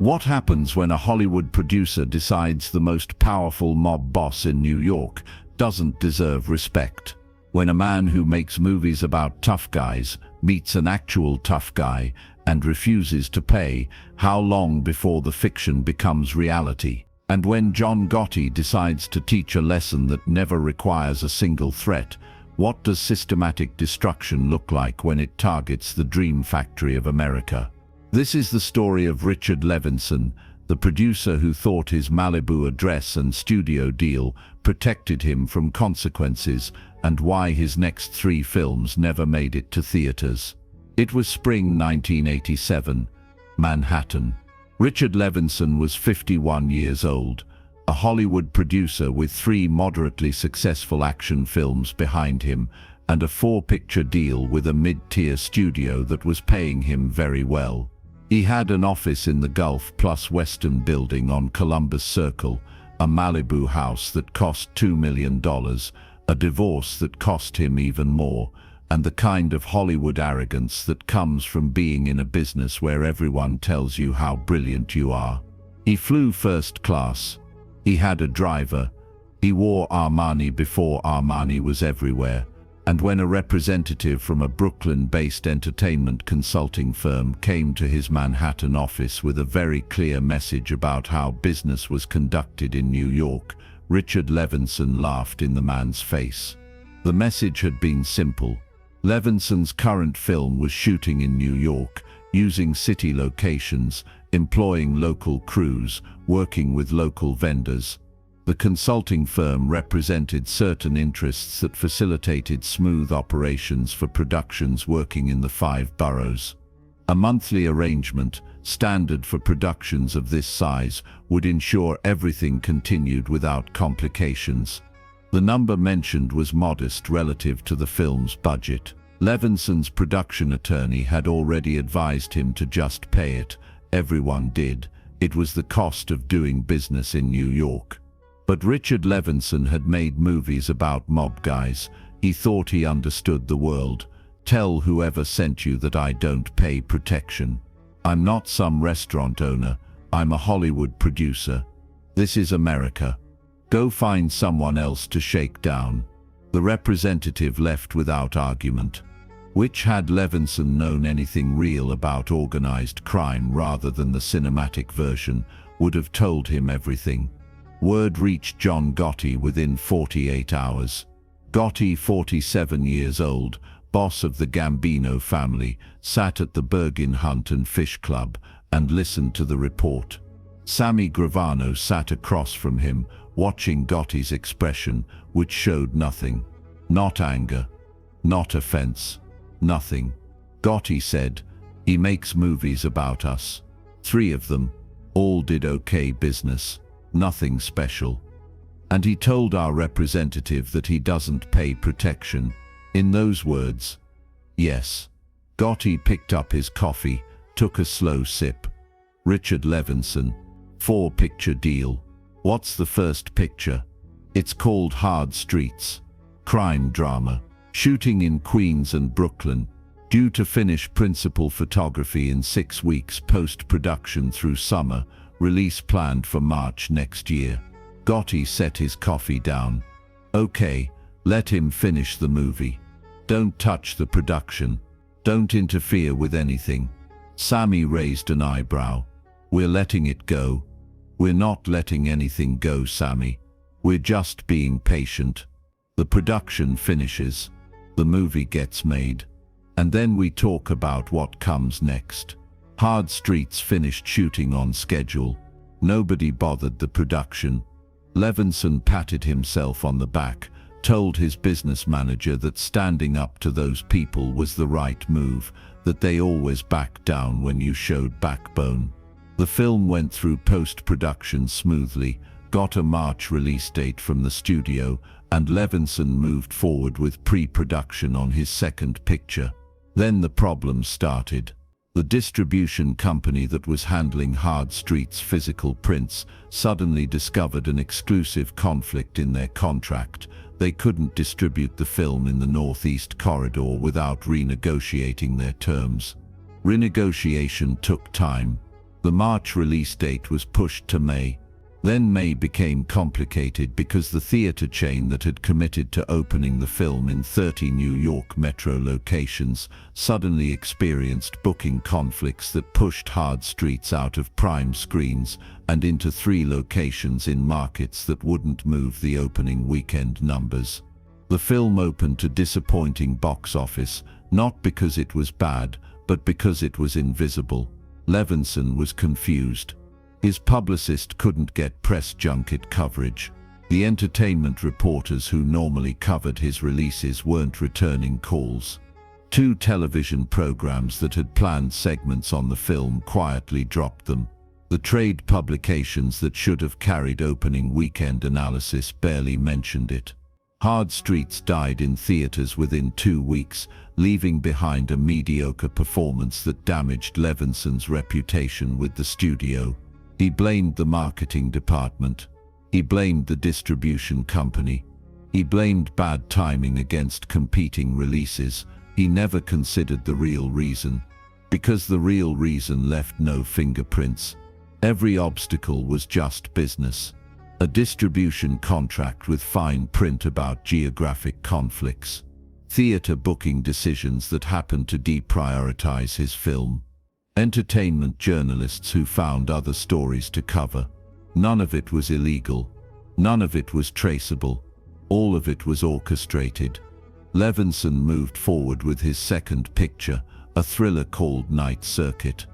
What happens when a Hollywood producer decides the most powerful mob boss in New York doesn't deserve respect? When a man who makes movies about tough guys meets an actual tough guy and refuses to pay, how long before the fiction becomes reality? And when John Gotti decides to teach a lesson that never requires a single threat, what does systematic destruction look like when it targets the dream factory of America? This is the story of Richard Levinson, the producer who thought his Malibu address and studio deal protected him from consequences, and why his next 3 films never made it to theaters. It was spring 1987, Manhattan. Richard Levinson was 51 years old, a Hollywood producer with 3 moderately successful action films behind him and a 4-picture deal with a mid-tier studio that was paying him very well. He had an office in the Gulf Plus Western building on Columbus Circle, a Malibu house that cost $2 million, a divorce that cost him even more, and the kind of Hollywood arrogance that comes from being in a business where everyone tells you how brilliant you are. He flew first class. He had a driver. He wore Armani before Armani was everywhere. And when a representative from a Brooklyn-based entertainment consulting firm came to his Manhattan office with a very clear message about how business was conducted in New York, Richard Levinson laughed in the man's face. The message had been simple. Levinson's current film was shooting in New York, using city locations, employing local crews, working with local vendors. The consulting firm represented certain interests that facilitated smooth operations for productions working in the 5 boroughs. A monthly arrangement, standard for productions of this size, would ensure everything continued without complications. The number mentioned was modest relative to the film's budget. Levinson's production attorney had already advised him to just pay it. Everyone did. It was the cost of doing business in New York. But Richard Levinson had made movies about mob guys. He thought he understood the world. Tell whoever sent you that I don't pay protection. I'm not some restaurant owner. I'm a Hollywood producer. This is America. Go find someone else to shake down. The representative left without argument. Which, had Levinson known anything real about organized crime rather than the cinematic version, would have told him everything. Word reached John Gotti within 48 hours. Gotti, 47 years old, boss of the Gambino family, sat at the Bergin Hunt and Fish Club and listened to the report. Sammy Gravano sat across from him, watching Gotti's expression, which showed nothing. Not anger, not offense, nothing. Gotti said, "He makes movies about us. 3 of them. All did okay business. Nothing special. And he told our representative that he doesn't pay protection." In those words, yes. Gotti picked up his coffee, took a slow sip. Richard Levinson, 4-picture deal. What's the first picture? It's called Hard Streets. Crime drama. Shooting in Queens and Brooklyn. Due to finish principal photography in 6 weeks, post-production through summer. Release planned for March next year. Gotti set his coffee down. Okay, let him finish the movie. Don't touch the production. Don't interfere with anything. Sammy raised an eyebrow. We're letting it go. We're not letting anything go, Sammy. We're just being patient. The production finishes. The movie gets made. And then we talk about what comes next. Hard Streets finished shooting on schedule. Nobody bothered the production. Levinson patted himself on the back, told his business manager that standing up to those people was the right move, that they always backed down when you showed backbone. The film went through post-production smoothly, got a March release date from the studio, and Levinson moved forward with pre-production on his second picture. Then the problems started. The distribution company that was handling Hard Streets' physical prints suddenly discovered an exclusive conflict in their contract. They couldn't distribute the film in the Northeast Corridor without renegotiating their terms. Renegotiation took time. The March release date was pushed to May. Then May became complicated because the theater chain that had committed to opening the film in 30 New York metro locations suddenly experienced booking conflicts that pushed Hard Streets out of prime screens and into 3 locations in markets that wouldn't move the opening weekend numbers. The film opened to disappointing box office, not because it was bad, but because it was invisible. Levinson was confused. His publicist couldn't get press junket coverage. The entertainment reporters who normally covered his releases weren't returning calls. 2 television programs that had planned segments on the film quietly dropped them. The trade publications that should have carried opening weekend analysis barely mentioned it. Hard Streets died in theaters within 2 weeks, leaving behind a mediocre performance that damaged Levinson's reputation with the studio. He blamed the marketing department. He blamed the distribution company. He blamed bad timing against competing releases. He never considered the real reason, because the real reason left no fingerprints. Every obstacle was just business. A distribution contract with fine print about geographic conflicts. Theater booking decisions that happened to deprioritize his film. Entertainment journalists who found other stories to cover. None of it was illegal. None of it was traceable. All of it was orchestrated. Levinson moved forward with his second picture, a thriller called Night Circuit.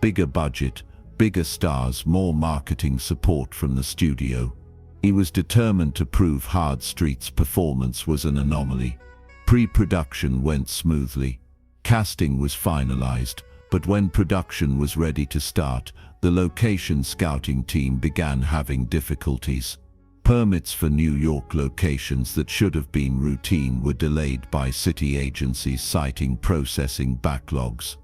Bigger budget, bigger stars, more marketing support from the studio. He was determined to prove Hard Streets' performance was an anomaly. Pre-production went smoothly. Casting was finalized. But when production was ready to start, the location scouting team began having difficulties. Permits for New York locations that should have been routine were delayed by city agencies citing processing backlogs.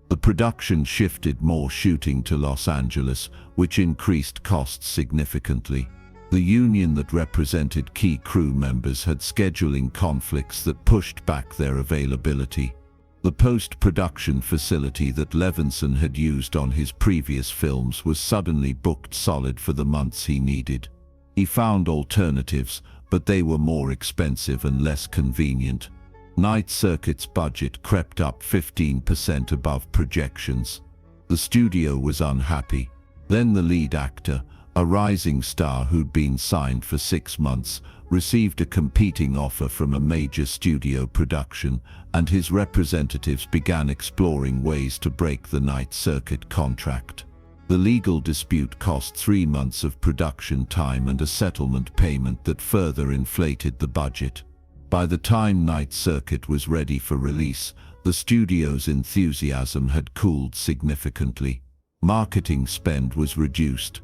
The production shifted more shooting to Los Angeles, which increased costs significantly. The union that represented key crew members had scheduling conflicts that pushed back their availability. The post-production facility that Levinson had used on his previous films was suddenly booked solid for the months he needed. He found alternatives, but they were more expensive and less convenient. Night Circuit's budget crept up 15% above projections. The studio was unhappy. Then the lead actor, a rising star who'd been signed for 6 months, received a competing offer from a major studio production, and his representatives began exploring ways to break the Night Circuit contract. The legal dispute cost 3 months of production time and a settlement payment that further inflated the budget. By the time Night Circuit was ready for release, the studio's enthusiasm had cooled significantly. Marketing spend was reduced.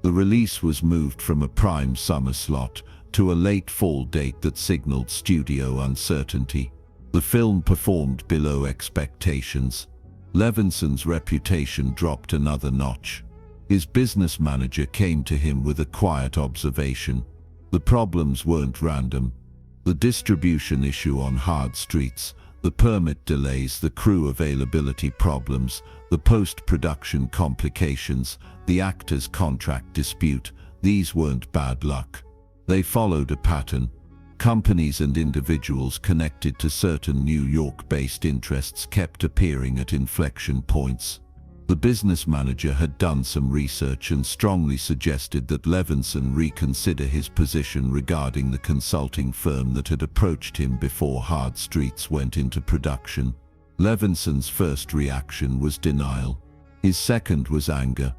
The release was moved from a prime summer slot to a late fall date that signaled studio uncertainty. The film performed below expectations. Levinson's reputation dropped another notch. His business manager came to him with a quiet observation. The problems weren't random. The distribution issue on Hard Streets, the permit delays, the crew availability problems, the post-production complications, the actor's contract dispute, these weren't bad luck. They followed a pattern. Companies and individuals connected to certain New York-based interests kept appearing at inflection points. The business manager had done some research and strongly suggested that Levinson reconsider his position regarding the consulting firm that had approached him before Hard Streets went into production. Levinson's first reaction was denial. His second was anger.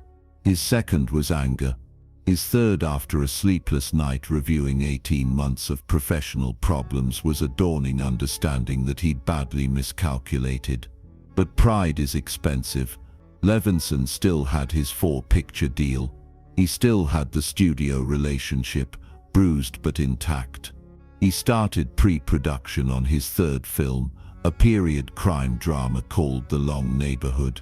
His second was anger. His third, after a sleepless night reviewing 18 months of professional problems, was a dawning understanding that he'd badly miscalculated. But pride is expensive. Levinson still had his 4-picture deal. He still had the studio relationship, bruised but intact. He started pre-production on his third film, a period crime drama called The Long Neighborhood.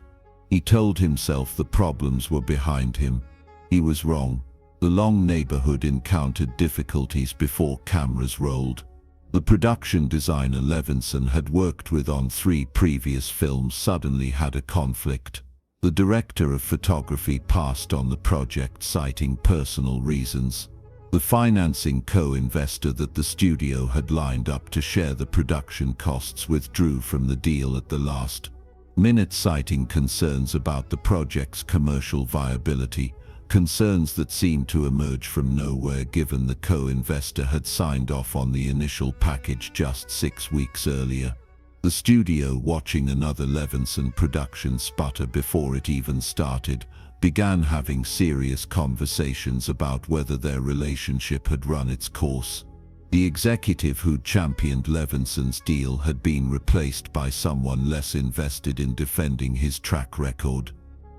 He told himself the problems were behind him. He was wrong. The Long Neighborhood encountered difficulties before cameras rolled. The production designer Levinson had worked with on 3 previous films suddenly had a conflict. The director of photography passed on the project, citing personal reasons. The financing co-investor that the studio had lined up to share the production costs withdrew from the deal at the last minute, citing concerns about the project's commercial viability, concerns that seemed to emerge from nowhere given the co-investor had signed off on the initial package just 6 weeks earlier. The studio, watching another Levinson production sputter before it even started, began having serious conversations about whether their relationship had run its course. The executive who'd championed Levinson's deal had been replaced by someone less invested in defending his track record.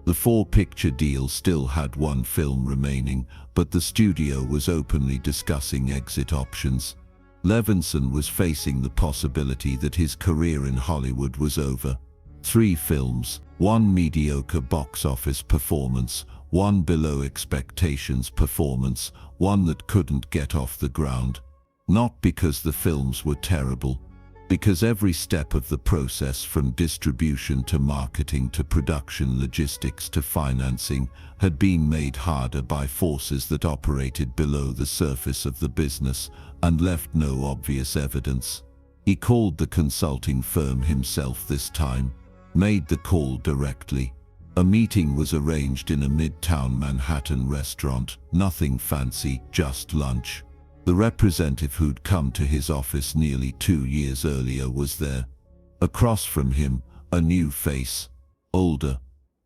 The 4-picture deal still had 1 film remaining, but the studio was openly discussing exit options. Levinson was facing the possibility that his career in Hollywood was over. 3 films, 1 mediocre box office performance, 1 below expectations performance, 1 that couldn't get off the ground. Not because the films were terrible, because every step of the process, from distribution to marketing to production logistics to financing, had been made harder by forces that operated below the surface of the business and left no obvious evidence. He called the consulting firm himself this time, made the call directly. A meeting was arranged in a midtown Manhattan restaurant, nothing fancy, just lunch. The representative who'd come to his office nearly 2 years earlier was there. Across from him, a new face, older,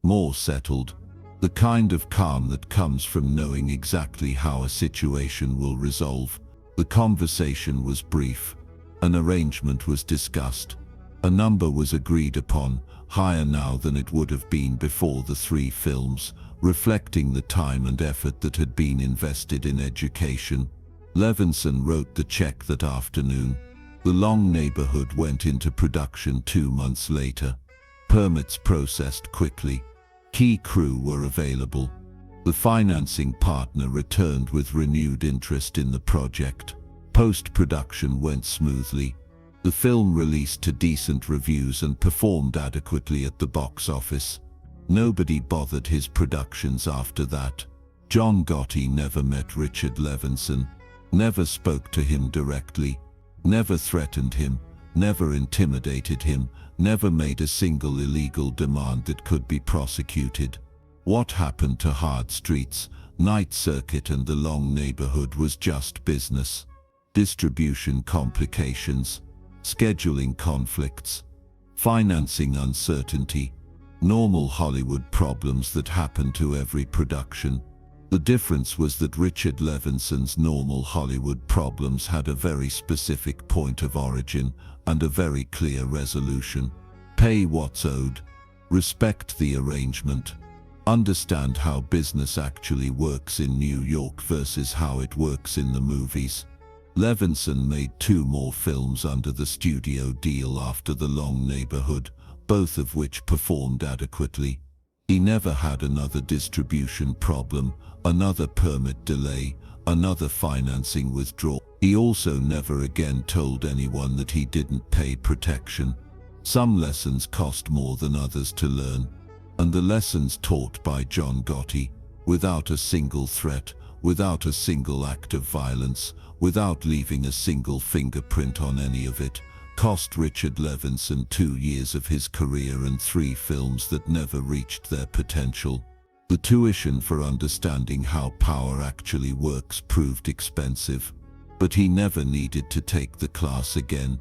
more settled, the kind of calm that comes from knowing exactly how a situation will resolve. The conversation was brief. An arrangement was discussed. A number was agreed upon, higher now than it would have been before the 3 films, reflecting the time and effort that had been invested in education. Levinson wrote the check that afternoon. The Long Neighborhood went into production 2 months later. Permits processed quickly. Key crew were available. The financing partner returned with renewed interest in the project. Post-production went smoothly. The film released to decent reviews and performed adequately at the box office. Nobody bothered his productions after that. John Gotti never met Richard Levinson, never spoke to him directly, never threatened him, never intimidated him, never made a single illegal demand that could be prosecuted. What happened to Hard Streets, Night Circuit and The Long Neighborhood was just business. Distribution complications, scheduling conflicts, financing uncertainty, normal Hollywood problems that happen to every production. The difference was that Richard Levinson's normal Hollywood problems had a very specific point of origin and a very clear resolution. Pay what's owed. Respect the arrangement. Understand how business actually works in New York versus how it works in the movies. Levinson made 2 more films under the studio deal after The Long Neighborhood, both of which performed adequately. He never had another distribution problem, another permit delay, another financing withdrawal. He also never again told anyone that he didn't pay protection. Some lessons cost more than others to learn, and the lessons taught by John Gotti, without a single threat, without a single act of violence, without leaving a single fingerprint on any of it, cost Richard Levinson 2 years of his career and 3 films that never reached their potential. The tuition for understanding how power actually works proved expensive, but he never needed to take the class again.